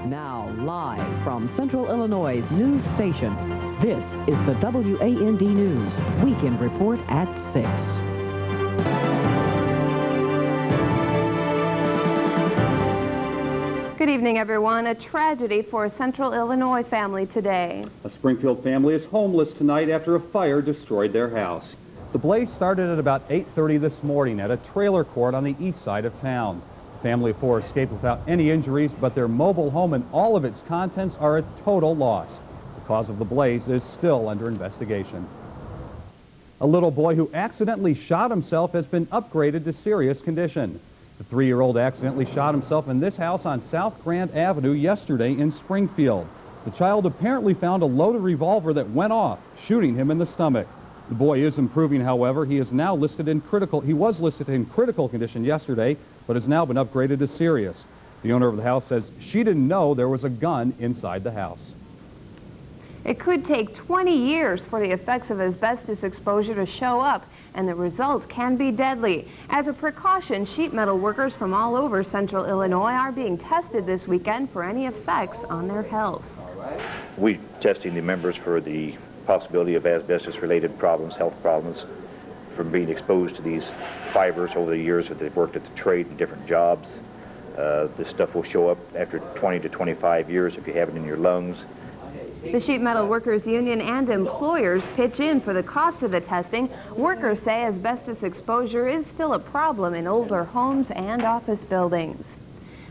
Now, live from Central Illinois' news station, this is the WAND News Weekend Report at 6. Good evening, everyone. A tragedy for a Central Illinois family today. A Springfield family is homeless tonight after a fire destroyed their house. The blaze started at about 8:30 this morning at a trailer court on the east side of town. The family of 4 escaped without any injuries, but their mobile home and all of its contents are a total loss. The cause of the blaze is still under investigation. A little boy who accidentally shot himself has been upgraded to serious condition. The 3-year-old accidentally shot himself in this house on South Grand Avenue yesterday in Springfield. The child apparently found a loaded revolver that went off, shooting him in the stomach. The boy is improving, however. He was listed in critical condition yesterday, but has now been upgraded to serious. The owner of the house says she didn't know there was a gun inside the house. It could take 20 years for the effects of asbestos exposure to show up, and the results can be deadly. As a precaution, sheet metal workers from all over Central Illinois are being tested this weekend for any effects on their health. We're testing the members for the possibility of asbestos-related problems, health problems, from being exposed to these fibers over the years that they've worked at the trade and different jobs. This stuff will show up after 20 to 25 years if you have it in your lungs. The Sheet Metal Workers Union and employers pitch in for the cost of the testing. Workers say asbestos exposure is still a problem in older homes and office buildings.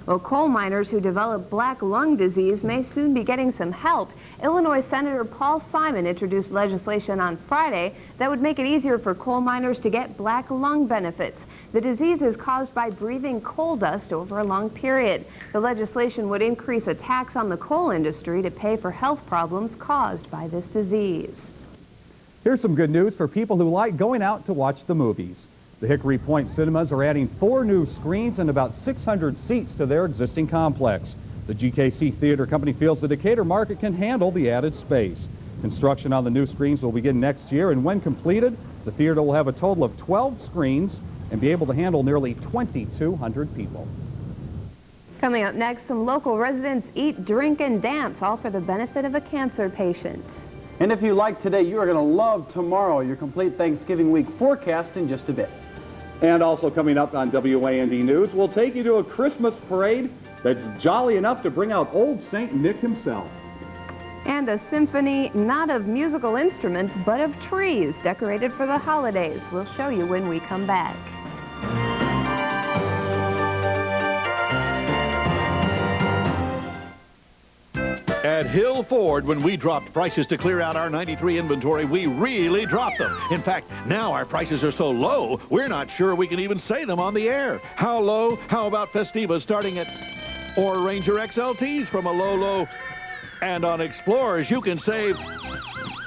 Well, coal miners who develop black lung disease may soon be getting some help. Illinois Senator Paul Simon introduced legislation on Friday that would make it easier for coal miners to get black lung benefits. The disease is caused by breathing coal dust over a long period. The legislation would increase a tax on the coal industry to pay for health problems caused by this disease. Here's some good news for people who like going out to watch the movies. The Hickory Point Cinemas are adding 4 new screens and about 600 seats to their existing complex. The GKC Theater Company feels the Decatur market can handle the added space. Construction on the new screens will begin next year, and when completed, the theater will have a total of 12 screens and be able to handle nearly 2,200 people. Coming up next, some local residents eat, drink, and dance, all for the benefit of a cancer patient. And if you like today, you are going to love tomorrow, your complete Thanksgiving week forecast in just a bit. And also coming up on WAND News, we'll take you to a Christmas parade that's jolly enough to bring out old St. Nick himself. And a symphony not of musical instruments, but of trees decorated for the holidays. We'll show you when we come back. At Hill Ford, when we dropped prices to clear out our 93 inventory, we really dropped them. In fact, now our prices are so low, we're not sure we can even say them on the air. How low? How about Festivas starting at, or Ranger XLTs from a low. And on Explorers, you can save.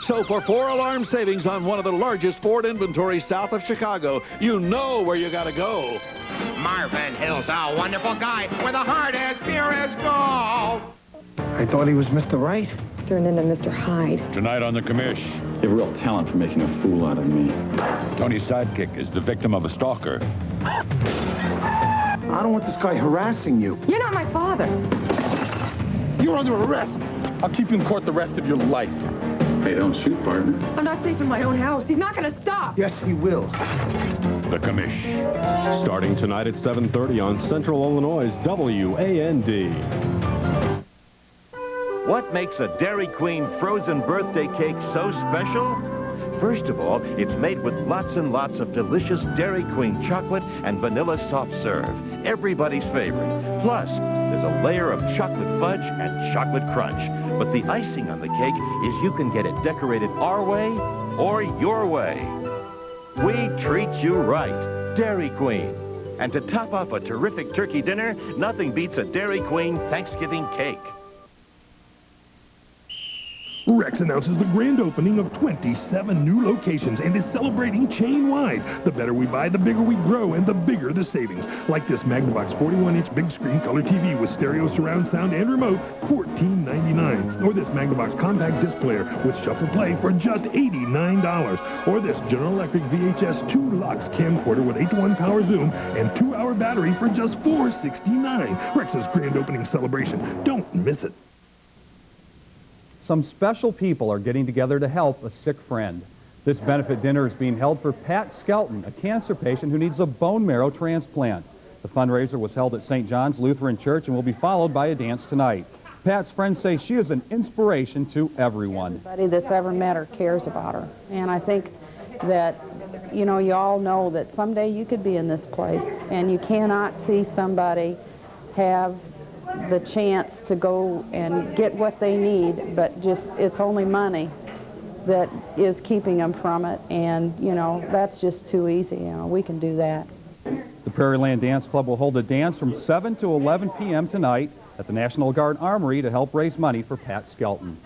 So for 4 alarm savings on one of the largest Ford inventories south of Chicago, you know where you gotta go. Marvin Hill's a wonderful guy with a heart as pure as gold. I thought he was Mr. Right. Turned into Mr. Hyde. Tonight on the commish. You have real talent for making a fool out of me. Tony's sidekick is the victim of a stalker. I don't want this guy harassing you. You're not my father. You're under arrest. I'll keep you in court the rest of your life. Hey, don't shoot, partner. I'm not safe in my own house. He's not going to stop. Yes, he will. The commish. Starting tonight at 7:30 on Central Illinois' WAND. What makes a Dairy Queen frozen birthday cake so special? First of all, it's made with lots and lots of delicious Dairy Queen chocolate and vanilla soft serve, everybody's favorite. Plus, there's a layer of chocolate fudge and chocolate crunch. But the icing on the cake is you can get it decorated our way or your way. We treat you right, Dairy Queen. And to top off a terrific turkey dinner, nothing beats a Dairy Queen Thanksgiving cake. Rex announces the grand opening of 27 new locations and is celebrating chain-wide. The better we buy, the bigger we grow, and the bigger the savings. Like this Magnavox 41-inch big screen color TV with stereo surround sound and remote, $14.99. Or this Magnavox compact disc player with shuffle play for just $89. Or this General Electric VHS 2 Lux camcorder with 8-to-1 power zoom and 2-hour battery for just $469. Rex's grand opening celebration. Don't miss it. Some special people are getting together to help a sick friend. This benefit dinner is being held for Pat Skelton, a cancer patient who needs a bone marrow transplant. The fundraiser was held at St. John's Lutheran Church and will be followed by a dance tonight. Pat's friends say she is an inspiration to everyone. Everybody that's ever met her cares about her. And I think that, you know, you all know that someday you could be in this place and you cannot see somebody have the chance to go and get what they need, but just it's only money that is keeping them from it, and you know, that's just too easy. You know, we can do that. The Prairieland Dance Club will hold a dance from 7 to 11 p.m. tonight at the National Guard Armory to help raise money for Pat Skelton.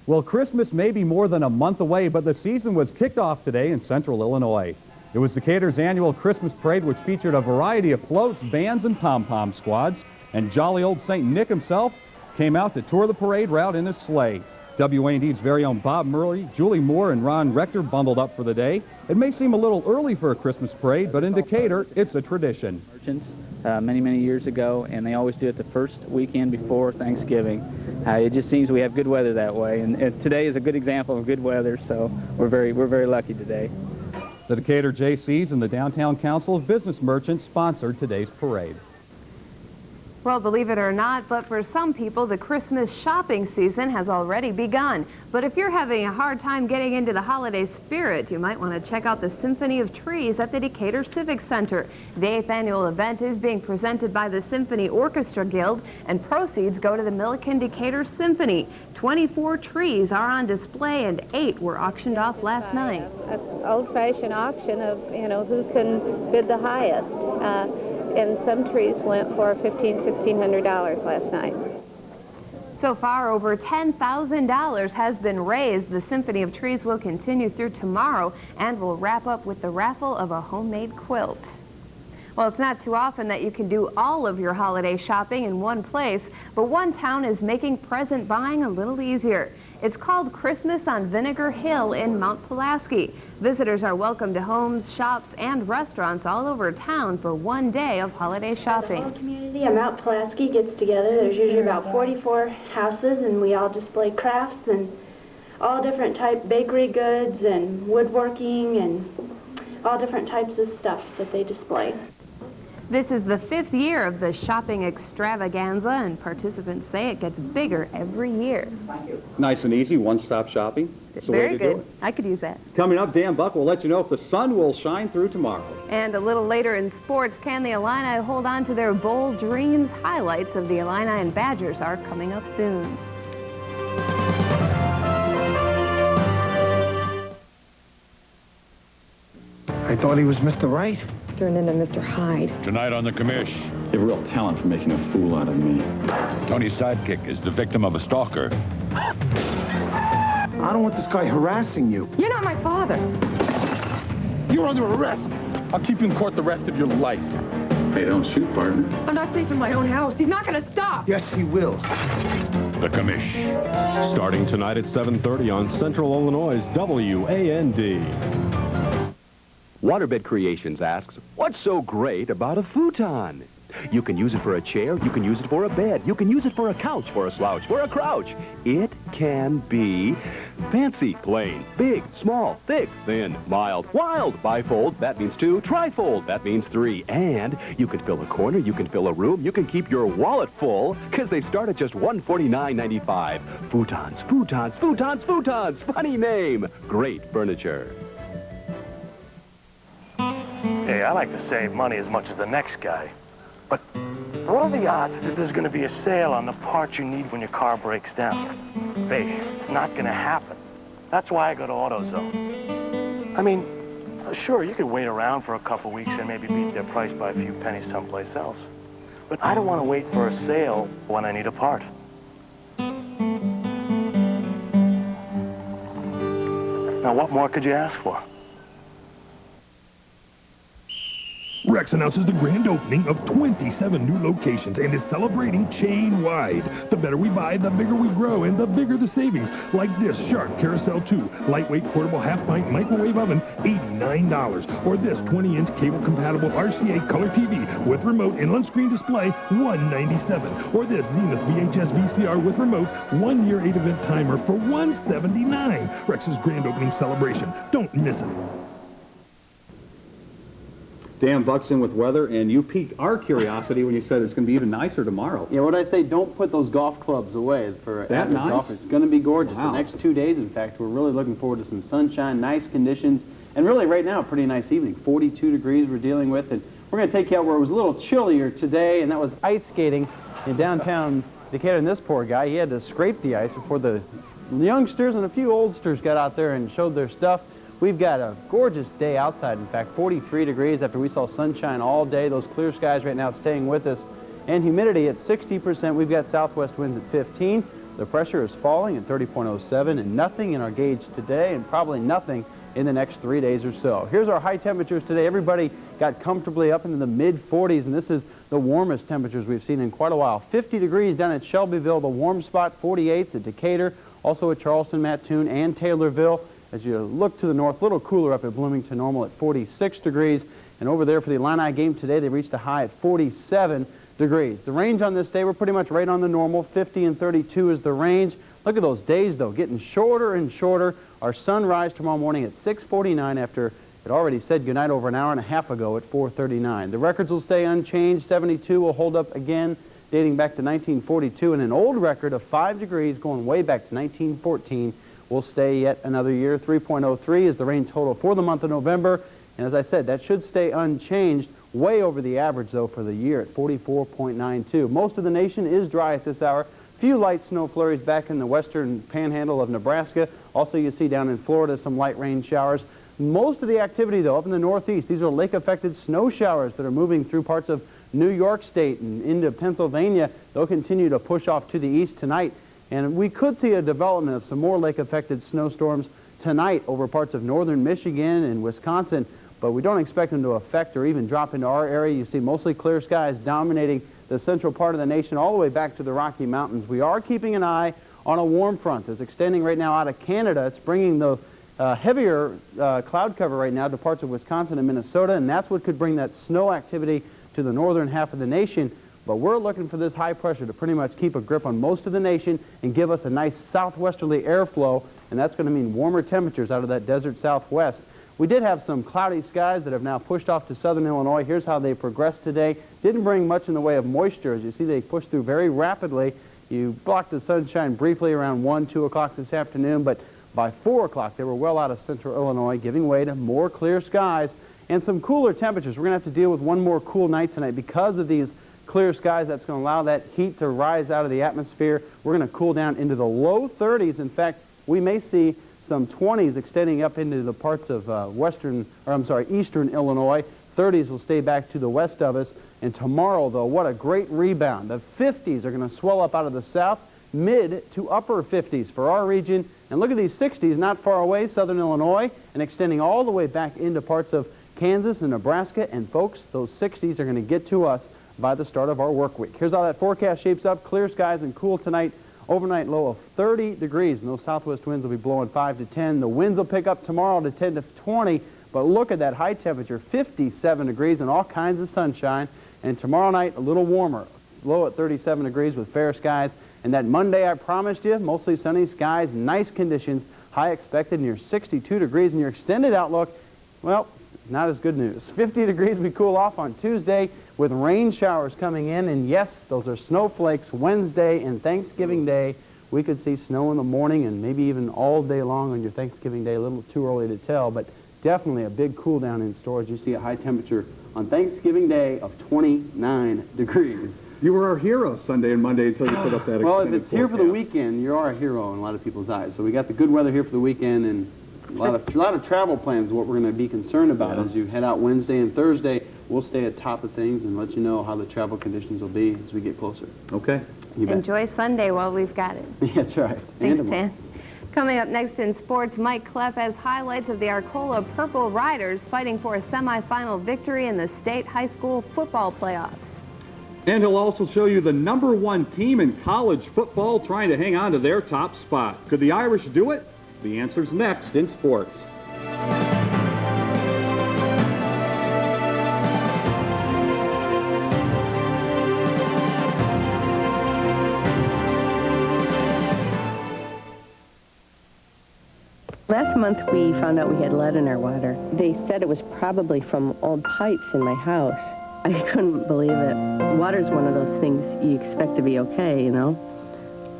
Well, Christmas may be more than a month away, but the season was kicked off today in Central Illinois. It was Decatur's annual Christmas parade, which featured a variety of floats, bands, and pom-pom squads. And jolly old St. Nick himself came out to tour the parade route in his sleigh. WAND's very own Bob Murray, Julie Moore, and Ron Rector bundled up for the day. It may seem a little early for a Christmas parade, but in Decatur, it's a tradition. Many years ago, and they always do it the first weekend before Thanksgiving. It just seems we have good weather that way, and today is a good example of good weather, so we're very lucky today. The Decatur Jaycees and the Downtown Council of Business Merchants sponsored today's parade. Well, believe it or not, but for some people, the Christmas shopping season has already begun. But if you're having a hard time getting into the holiday spirit, you might want to check out the Symphony of Trees at the Decatur Civic Center. The 8th annual event is being presented by the Symphony Orchestra Guild, and proceeds go to the Milliken Decatur Symphony. 24 trees are on display, and 8 were auctioned off last night. An old-fashioned auction of, you know, who can bid the highest. And some trees went for $1,500, $1,600 last night. So far, over $10,000 has been raised. The Symphony of Trees will continue through tomorrow and will wrap up with the raffle of a homemade quilt. Well, it's not too often that you can do all of your holiday shopping in one place, but one town is making present buying a little easier. It's called Christmas on Vinegar Hill in Mount Pulaski. Visitors are welcome to homes, shops, and restaurants all over town for one day of holiday shopping. The whole community of Mount Pulaski gets together. There's usually about 44 houses, and we all display crafts and all different type bakery goods and woodworking and all different types of stuff that they display. This is the 5th year of the shopping extravaganza, and participants say it gets bigger every year. Nice and easy, one-stop shopping. That's the way to do it. I could use that. Coming up, Dan Buck will let you know if the sun will shine through tomorrow. And a little later in sports, can the Illini hold on to their bold dreams? Highlights of the Illini and Badgers are coming up soon. I thought he was Mr. Right. Turned into Mr. Hyde. Tonight on the commish. You have real talent for making a fool out of me. Tony's sidekick is the victim of a stalker. I don't want this guy harassing you. You're not my father. You're under arrest. I'll keep you in court the rest of your life. Hey, don't shoot, partner. I'm not safe in my own house. He's not going to stop. Yes, he will. The commish. Starting tonight at 7:30 on Central Illinois' WAND. Waterbed Creations asks, what's so great about a futon? You can use it for a chair, you can use it for a bed, you can use it for a couch, for a slouch, for a crouch. It can be fancy, plain, big, small, thick, thin, mild, wild, bifold, that means 2, trifold, that means 3, and you can fill a corner, you can fill a room, you can keep your wallet full, because they start at just $149.95. Futons, futons, futons, futons, funny name, great furniture. Hey, I like to save money as much as the next guy. But what are the odds that there's going to be a sale on the parts you need when your car breaks down? Hey, it's not going to happen. That's why I go to AutoZone. I mean, sure, you could wait around for a couple weeks and maybe beat their price by a few pennies someplace else. But I don't want to wait for a sale when I need a part. Now, what more could you ask for? Rex announces the grand opening of 27 new locations and is celebrating chain-wide. The better we buy, the bigger we grow, and the bigger the savings. Like this Sharp Carousel 2 lightweight portable half-pint microwave oven, $89. Or this 20-inch cable-compatible RCA color TV with remote inland screen display, $197. Or this Zenith VHS VCR with remote, 1-year 8-event timer for $179. Rex's grand opening celebration. Don't miss it. Dan Buxton with weather, and you piqued our curiosity when you said it's going to be even nicer tomorrow. Yeah, what I say, don't put those golf clubs away for that nice? Golf. It's going to be gorgeous. Wow. The next 2 days, in fact, we're really looking forward to some sunshine, nice conditions, and really right now, a pretty nice evening. 42 degrees we're dealing with, and we're going to take you out where it was a little chillier today, and that was ice skating in downtown Decatur. And this poor guy, he had to scrape the ice before the youngsters and a few oldsters got out there and showed their stuff. We've got a gorgeous day outside. In fact, 43 degrees after we saw sunshine all day. Those clear skies right now staying with us. And humidity at 60%. We've got southwest winds at 15. The pressure is falling at 30.07, and nothing in our gauge today, and probably nothing in the next 3 days or so. Here's our high temperatures today. Everybody got comfortably up into the mid-40s, and this is the warmest temperatures we've seen in quite a while. 50 degrees down at Shelbyville, the warm spot, 48 at Decatur, also at Charleston, Mattoon, and Taylorville. As you look to the north, a little cooler up at Bloomington, normal at 46 degrees. And over there for the Illini game today, they reached a high at 47 degrees. The range on this day, we're pretty much right on the normal. 50 and 32 is the range. Look at those days, though, getting shorter and shorter. Our sunrise tomorrow morning at 6:49 after it already said goodnight over an hour and a half ago at 4:39. The records will stay unchanged. 72 will hold up again, dating back to 1942. And an old record of 5 degrees going way back to 1914 will stay yet another year. 3.03 is the rain total for the month of November. And as I said, that should stay unchanged, way over the average, though, for the year at 44.92. Most of the nation is dry at this hour. Few light snow flurries back in the western panhandle of Nebraska. Also, you see down in Florida some light rain showers. Most of the activity, though, up in the northeast, these are lake-affected snow showers that are moving through parts of New York State and into Pennsylvania. They'll continue to push off to the east tonight. And we could see a development of some more lake-affected snowstorms tonight over parts of northern Michigan and Wisconsin, but we don't expect them to affect or even drop into our area. You see mostly clear skies dominating the central part of the nation all the way back to the Rocky Mountains. We are keeping an eye on a warm front that's extending right now out of Canada. It's bringing the heavier cloud cover right now to parts of Wisconsin and Minnesota, and that's what could bring that snow activity to the northern half of the nation. But we're looking for this high pressure to pretty much keep a grip on most of the nation and give us a nice southwesterly airflow, and that's going to mean warmer temperatures out of that desert southwest. We did have some cloudy skies that have now pushed off to southern Illinois. Here's how they progressed today. Didn't bring much in the way of moisture. As you see, they pushed through very rapidly. You blocked the sunshine briefly around 1, 2 o'clock this afternoon, but by 4 o'clock they were well out of central Illinois, giving way to more clear skies and some cooler temperatures. We're going to have to deal with one more cool night tonight because of these clear skies. That's going to allow that heat to rise out of the atmosphere. We're going to cool down into the low 30s. In fact, we may see some 20s extending up into the parts of eastern Illinois. 30s will stay back to the west of us. And tomorrow, though, what a great rebound. The 50s are going to swell up out of the south, mid to upper 50s for our region. And look at these 60s not far away, southern Illinois, and extending all the way back into parts of Kansas and Nebraska. And folks, those 60s are going to get to us by the start of our work week. Here's how that forecast shapes up. Clear skies and cool tonight. Overnight low of 30 degrees, and those southwest winds will be blowing 5 to 10. The winds will pick up tomorrow to 10 to 20, but look at that high temperature, 57 degrees and all kinds of sunshine. And tomorrow night, a little warmer, low at 37 degrees with fair skies. And that Monday, I promised you, mostly sunny skies, nice conditions, high expected near 62 degrees. And your extended outlook, well, not as good news. 50 degrees, we cool off on Tuesday with rain showers coming in. And yes, those are snowflakes. Wednesday and Thanksgiving Day, we could see snow in the morning and maybe even all day long on your Thanksgiving Day. A little too early to tell, but definitely a big cool down in store as you see a high temperature on Thanksgiving Day of 29 degrees. You were our hero Sunday and Monday until you put up that well, if extended it's here for the forecast. weekend, you are a hero in a lot of people's eyes. So we got the good weather here for the weekend, and a lot of travel plans is what we're going to be concerned about as you head out Wednesday and Thursday. We'll stay at top of things and let you know how the travel conditions will be as we get closer. Okay. You bet. Enjoy Sunday while we've got it. That's right. Thanks, Dan. Coming up next in sports, Mike Cleff has highlights of the Arcola Purple Riders fighting for a semifinal victory in the state high school football playoffs. And he'll also show you the #1 team in college football trying to hang on to their top spot. Could the Irish do it? The answer's next in sports. Last month we found out we had lead in our water. They said it was probably from old pipes in my house. I couldn't believe it. Water's one of those things you expect to be okay, you know.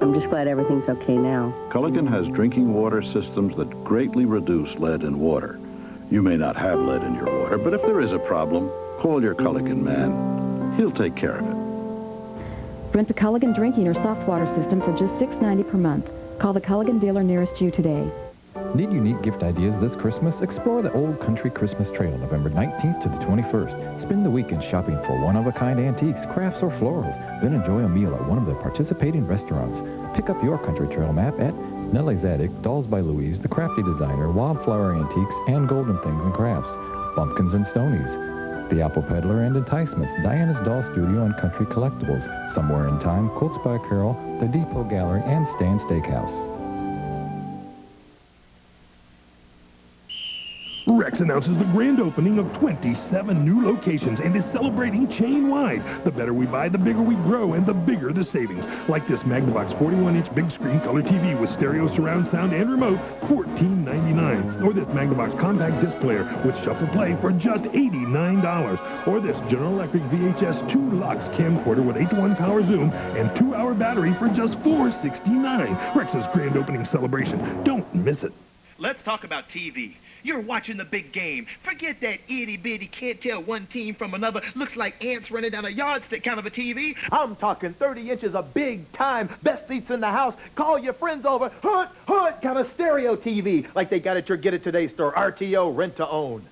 I'm just glad everything's okay now. Culligan has drinking water systems that greatly reduce lead in water. You may not have lead in your water, but if there is a problem, call your Culligan man. He'll take care of it. Rent a Culligan drinking or soft water system for just $6.90 per month. Call the Culligan dealer nearest you today. Need unique gift ideas this Christmas? Explore the Old Country Christmas Trail, November 19th to the 21st. Spend the weekend shopping for one-of-a-kind antiques, crafts, or florals. Then enjoy a meal at one of the participating restaurants. Pick up your country trail map at Nellie's Attic, Dolls by Louise, The Crafty Designer, Wildflower Antiques, and Golden Things and Crafts, Bumpkins and Stonies, The Apple Peddler and Enticements, Diana's Doll Studio and Country Collectibles, Somewhere in Time, Quilts by Carol, The Depot Gallery, and Stan Steakhouse. Rex announces the grand opening of 27 new locations and is celebrating chain-wide. The better we buy, the bigger we grow, and the bigger the savings. Like this Magnavox 41-inch big screen color TV with stereo surround sound and remote, $14.99. Or this Magnavox compact disc player with shuffle play for just $89. Or this General Electric VHS 2 Lux camcorder with 8-to-1 power zoom and 2-hour battery for just $469. Rex's grand opening celebration. Don't miss it. Let's talk about TV. You're watching the big game. Forget that itty-bitty, can't tell one team from another, looks like ants running down a yardstick kind of a TV. I'm talking 30 inches of big-time, best seats in the house, call your friends over, hoot, kind of stereo TV, like they got at your Get It Today store, RTO, rent-to-own.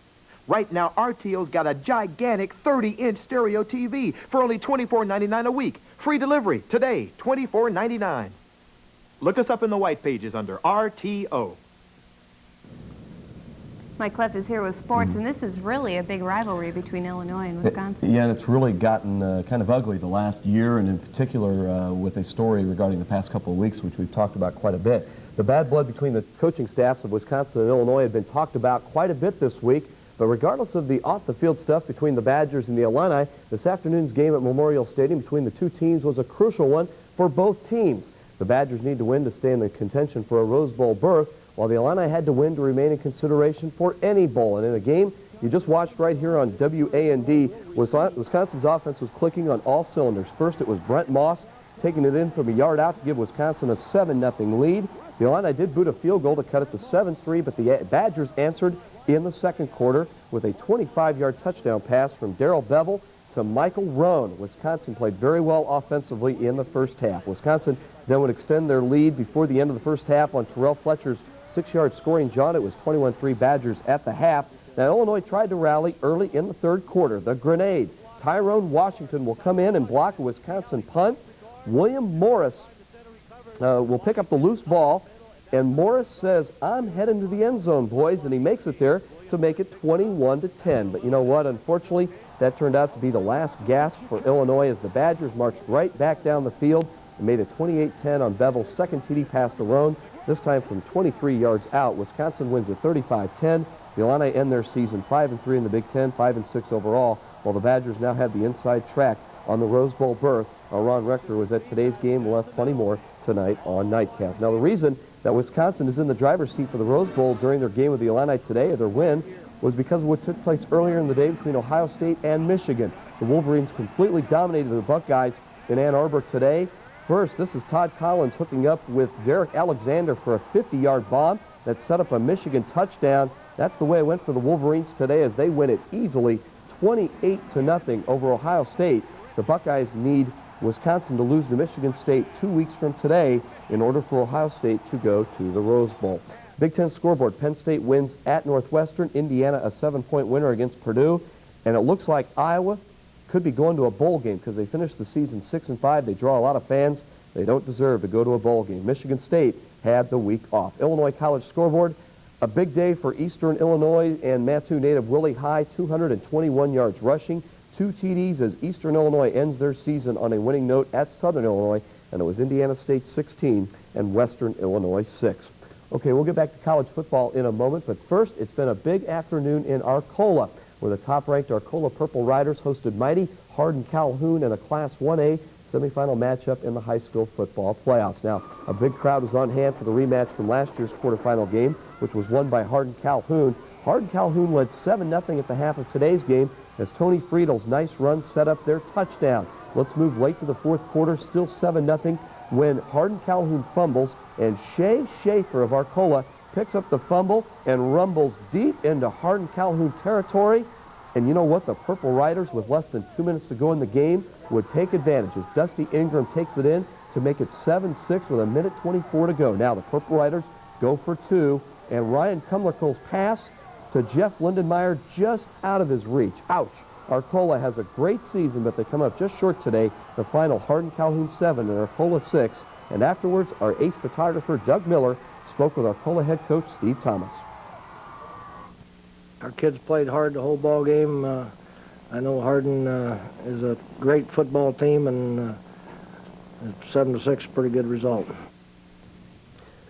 Right now, RTO's got a gigantic 30-inch stereo TV for only $24.99 a week. Free delivery today, $24.99. Look us up in the white pages under RTO. Mike Cleff is here with sports, and this is really a big rivalry between Illinois and Wisconsin. Yeah, and it's really gotten kind of ugly the last year, and in particular with a story regarding the past couple of weeks, which we've talked about quite a bit. The bad blood between the coaching staffs of Wisconsin and Illinois had been talked about quite a bit this week, but regardless of the off-the-field stuff between the Badgers and the Illini, this afternoon's game at Memorial Stadium between the two teams was a crucial one for both teams. The Badgers need to win to stay in the contention for a Rose Bowl berth, while the Illini had to win to remain in consideration for any bowl. And in a game you just watched right here on WAND, Wisconsin's offense was clicking on all cylinders. First, it was Brent Moss taking it in from a yard out to give Wisconsin a 7-0 lead. The Illini did boot a field goal to cut it to 7-3, but the Badgers answered in the second quarter with a 25-yard touchdown pass from Darrell Bevel to Michael Roan. Wisconsin played very well offensively in the first half. Wisconsin then would extend their lead before the end of the first half on Terrell Fletcher's 6-yard scoring jaunt. It was 21-3 Badgers at the half. Now, Illinois tried to rally early in the third quarter. The grenade. Tyrone Washington will come in and block a Wisconsin punt. William Morris will pick up the loose ball, and Morris says, "I'm heading to the end zone, boys," and he makes it there to make it 21-10. But you know what? Unfortunately, that turned out to be the last gasp for Illinois as the Badgers marched right back down the field and made it 28-10 on Bevel's second TD pass to Roan, this time from 23 yards out. Wisconsin wins at 35-10. The Illini end their season 5-3 in the Big Ten, 5-6 overall, while the Badgers now have the inside track on the Rose Bowl berth. Ron Rector was at today's game. We'll have plenty more tonight on Nightcast. Now, the reason that Wisconsin is in the driver's seat for the Rose Bowl during their game with the Illini today, or their win, was because of what took place earlier in the day between Ohio State and Michigan. The Wolverines completely dominated the Buckeyes in Ann Arbor today. First, this is Todd Collins hooking up with Derek Alexander for a 50-yard bomb that set up a Michigan touchdown. That's the way it went for the Wolverines today as they win it easily 28-0 over Ohio State. The Buckeyes need Wisconsin to lose to Michigan State 2 weeks from today in order for Ohio State to go to the Rose Bowl. Big Ten scoreboard, Penn State wins at Northwestern, Indiana a 7-point winner against Purdue, and it looks like Iowa could be going to a bowl game because they finished the season 6-5. They draw a lot of fans They don't deserve to go to a bowl game. Michigan State had the week off. Illinois College scoreboard, a big day for Eastern Illinois and Mattoon native Willie High, 221 yards rushing, 2 TDs as Eastern Illinois ends their season on a winning note at Southern Illinois, and it was Indiana State 16 and Western Illinois 6. Okay, we'll get back to college football in a moment, but first, it's been a big afternoon in Arcola, where the top-ranked Arcola Purple Riders hosted mighty Hardin Calhoun in a Class 1A semifinal matchup in the high school football playoffs. Now, a big crowd was on hand for the rematch from last year's quarterfinal game, which was won by Hardin Calhoun. Hardin Calhoun led 7-0 at the half of today's game as Tony Friedel's nice run set up their touchdown. Let's move late to the fourth quarter, still 7-0 when Hardin Calhoun fumbles, and Shay Schaefer of Arcola picks up the fumble and rumbles deep into Hardin Calhoun territory. And you know what? The Purple Riders, with less than 2 minutes to go in the game, would take advantage as Dusty Ingram takes it in to make it 7-6 with 1:24 to go. Now the Purple Riders go for 2, and Ryan Kumlerkohl's pass to Jeff Lindenmeyer just out of his reach. Ouch. Arcola has a great season, but they come up just short today. The final, Hardin Calhoun 7 and Arcola 6. And afterwards, our ace photographer, Doug Miller, spoke with Arcola head coach Steve Thomas. Our kids played hard the whole ball game. I know Hardin is a great football team, and 7-6, pretty good result.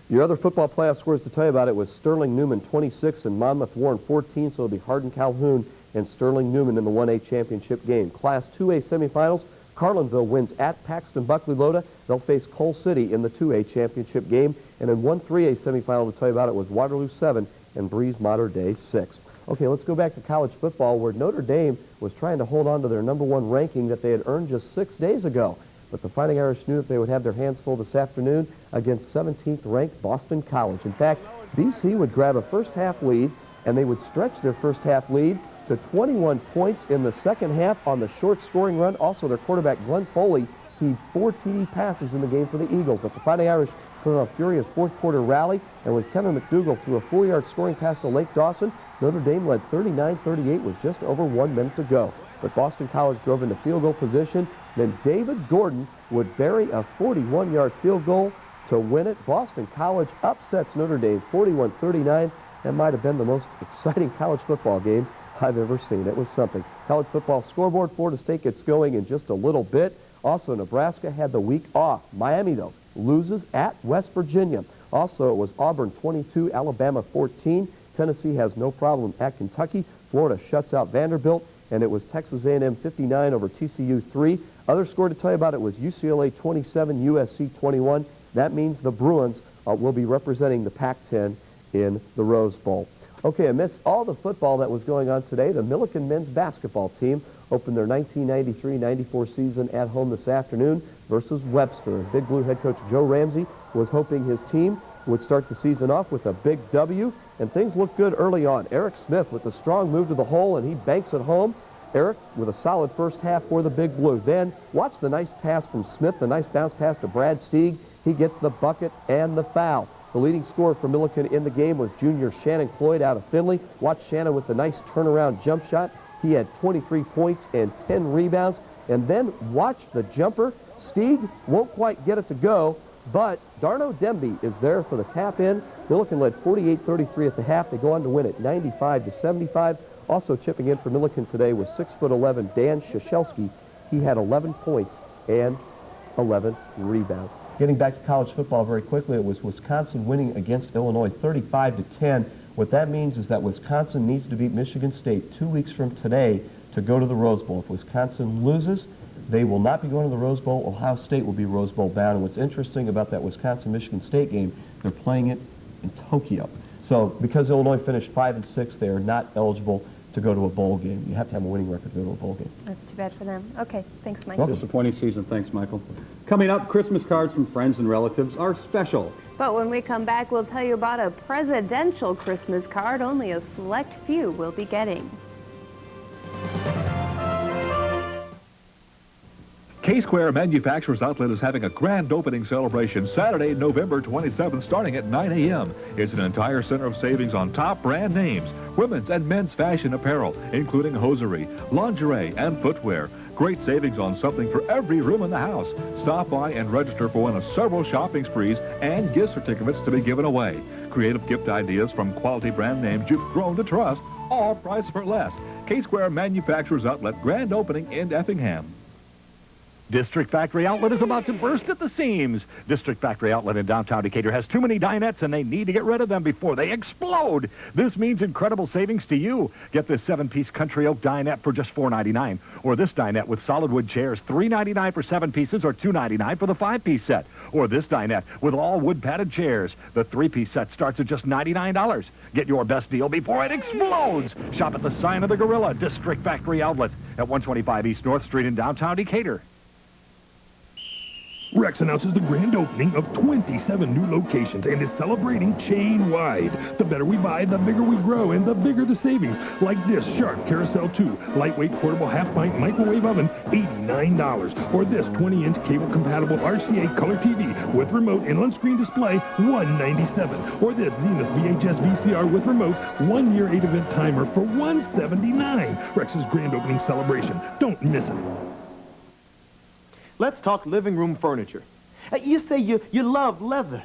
Your other football playoff scores to tell you about it was Sterling Newman 26 and Monmouth Warren 14, so it'll be Hardin Calhoun and Sterling Newman in the 1A championship game. Class 2A semifinals, Carlinville wins at Paxton Buckley Loda. They'll face Coal City in the 2A championship game. And in 1-3A semifinal to tell you about it was Waterloo 7 and Breeze Mater Dei 6. Okay, let's go back to college football, where Notre Dame was trying to hold on to their #1 ranking that they had earned just 6 days ago. But the Fighting Irish knew that they would have their hands full this afternoon against 17th ranked Boston College. In fact, BC would grab a first half lead, and they would stretch their first half lead to 21 points in the second half on the short scoring run. Also, their quarterback, Glenn Foley, he 4 TD passes in the game for the Eagles. But the Fighting Irish put on a furious fourth quarter rally, and when Kevin McDougall threw a 4-yard scoring pass to Lake Dawson, Notre Dame led 39-38 with just over 1 minute to go. But Boston College drove into field goal position. Then David Gordon would bury a 41-yard field goal to win it. Boston College upsets Notre Dame 41-39. That might have been the most exciting college football game I've ever seen. It was something. College football scoreboard, Florida State gets going in just a little bit. Also, Nebraska had the week off. Miami, though, loses at West Virginia. Also, it was Auburn 22, Alabama 14. Tennessee has no problem at Kentucky. Florida shuts out Vanderbilt, and it was Texas A&M 59 over TCU 3. Other score to tell you about it was UCLA 27, USC 21. That means the Bruins will be representing the Pac-10 in the Rose Bowl. Okay, amidst all the football that was going on today, the Milliken men's basketball team opened their 1993-94 season at home this afternoon versus Webster. And Big Blue head coach Joe Ramsey was hoping his team would start the season off with a big W, and things looked good early on. Eric Smith with a strong move to the hole, and he banks it home. Eric with a solid first half for the Big Blue. Then, watch the nice pass from Smith, the nice bounce pass to Brad Stieg. He gets the bucket and the foul. The leading scorer for Milliken in the game was junior Shannon Cloyd out of Findlay. Watch Shannon with the nice turnaround jump shot. He had 23 points and 10 rebounds. And then watch the jumper. Stieg won't quite get it to go, but Darno Demby is there for the tap in. Milliken led 48-33 at the half. They go on to win it 95-75. Also chipping in for Milliken today was 6'11" Dan Shashelski. He had 11 points and 11 rebounds. Getting back to college football very quickly, it was Wisconsin winning against Illinois 35-10. What that means is that Wisconsin needs to beat Michigan State 2 weeks from today to go to the Rose Bowl. If Wisconsin loses, they will not be going to the Rose Bowl. Ohio State will be Rose Bowl bound. And what's interesting about that Wisconsin-Michigan State game, they're playing it in Tokyo. So because Illinois finished 5-6, they are not eligible to go to a bowl game. You have to have a winning record to go to a bowl game. That's too bad for them. Okay, thanks, Mike. Well, disappointing season. Thanks, Michael. Coming up, Christmas cards from friends and relatives are special. But when we come back, we'll tell you about a presidential Christmas card only a select few will be getting. K-Square Manufacturers Outlet is having a grand opening celebration Saturday, November 27th, starting at 9 a.m. It's an entire center of savings on top brand names, women's and men's fashion apparel, including hosiery, lingerie, and footwear. Great savings on something for every room in the house. Stop by and register for one of several shopping sprees and gift certificates to be given away. Creative gift ideas from quality brand names you've grown to trust, all priced for less. K-Square Manufacturers Outlet, grand opening in Effingham. District Factory Outlet is about to burst at the seams. District Factory Outlet in downtown Decatur has too many dinettes and they need to get rid of them before they explode. This means incredible savings to you. Get this 7-piece Country Oak dinette for just $4.99. Or this dinette with solid wood chairs, $3.99 for 7 pieces or $2.99 for the 5-piece set. Or this dinette with all wood padded chairs. The 3-piece set starts at just $99. Get your best deal before it explodes. Shop at the Sign of the Gorilla, District Factory Outlet at 125 East North Street in downtown Decatur. Rex announces the grand opening of 27 new locations and is celebrating chain-wide. The better we buy, the bigger we grow, and the bigger the savings. Like this Sharp Carousel 2 lightweight portable half-pint microwave oven, $89. Or this 20-inch cable-compatible RCA color TV with remote and on-screen display, $197. Or this Zenith VHS VCR with remote, 1-year 8-event timer for $179. Rex's grand opening celebration. Don't miss it. Let's talk living room furniture. You say you love leather.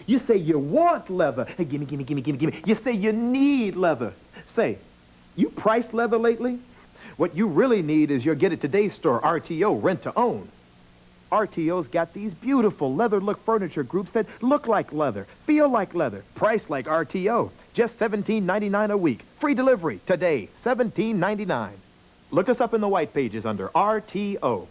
You say you want leather. Hey, gimme, gimme, gimme, gimme, gimme. You say you need leather. Say, you priced leather lately? What you really need is your Get It Today store, RTO, rent to own. RTO's got these beautiful leather look furniture groups that look like leather, feel like leather, priced like RTO. Just $17.99 a week. Free delivery today, $17.99. Look us up in the white pages under RTO.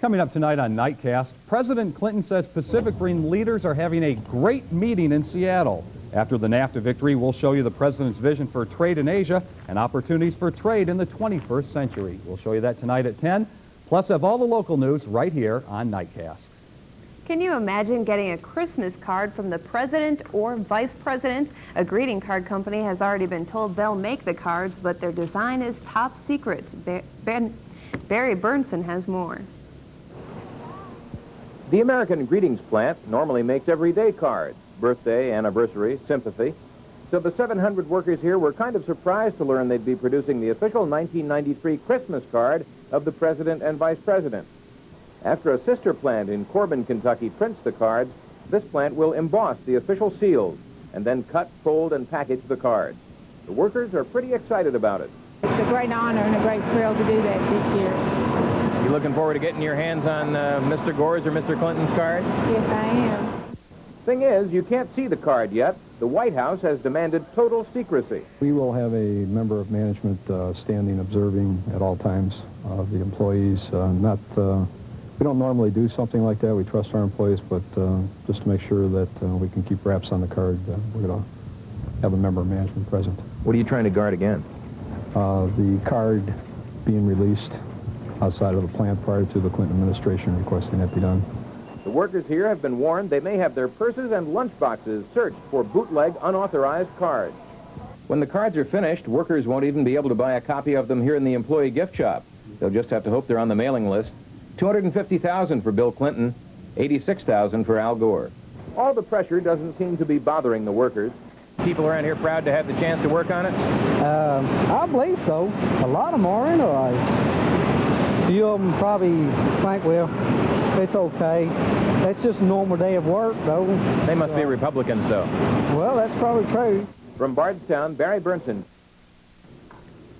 Coming up tonight on Nightcast, President Clinton says Pacific Rim leaders are having a great meeting in Seattle. After the NAFTA victory, we'll show you the president's vision for trade in Asia and opportunities for trade in the 21st century. We'll show you that tonight at 10, plus have all the local news right here on Nightcast. Can you imagine getting a Christmas card from the president or vice president? A greeting card company has already been told they'll make the cards, but their design is top secret. Barry Burnson has more. The American Greetings plant normally makes everyday cards, birthday, anniversary, sympathy. So the 700 workers here were kind of surprised to learn they'd be producing the official 1993 Christmas card of the president and vice president. After a sister plant in Corbin, Kentucky prints the cards, this plant will emboss the official seals and then cut, fold, and package the cards. The workers are pretty excited about it. It's a great honor and a great thrill to do that this year. You looking forward to getting your hands on Mr. Gore's or Mr. Clinton's card? Yes, I am. Thing is, you can't see the card yet. The White House has demanded total secrecy. We will have a member of management standing observing at all times the employees. We don't normally do something like that. We trust our employees, but just to make sure that we can keep wraps on the card, we're going to have a member of management present. What are you trying to guard against? The card being released outside of the plant prior to the Clinton administration requesting that be done. The workers here have been warned they may have their purses and lunchboxes searched for bootleg, unauthorized cards. When the cards are finished, workers won't even be able to buy a copy of them here in the employee gift shop. They'll just have to hope they're on the mailing list. $250,000 for Bill Clinton, $86,000 for Al Gore. All the pressure doesn't seem to be bothering the workers. People around here proud to have the chance to work on it? I believe so. A lot of them are anyway. A few of them probably think, well, it's okay. That's just a normal day of work, though. They must be Republicans, though. Well, that's probably true. From Bardstown, Barry Burnson.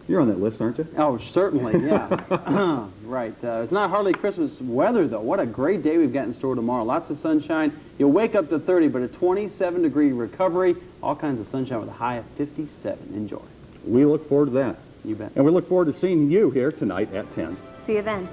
You're on that list, aren't you? Oh, certainly, yeah. Right. It's not hardly Christmas weather, though. What a great day we've got in store tomorrow. Lots of sunshine. You'll wake up to 30, but a 27-degree recovery. All kinds of sunshine with a high of 57. Enjoy. We look forward to that. You bet. And we look forward to seeing you here tonight at 10. See you then.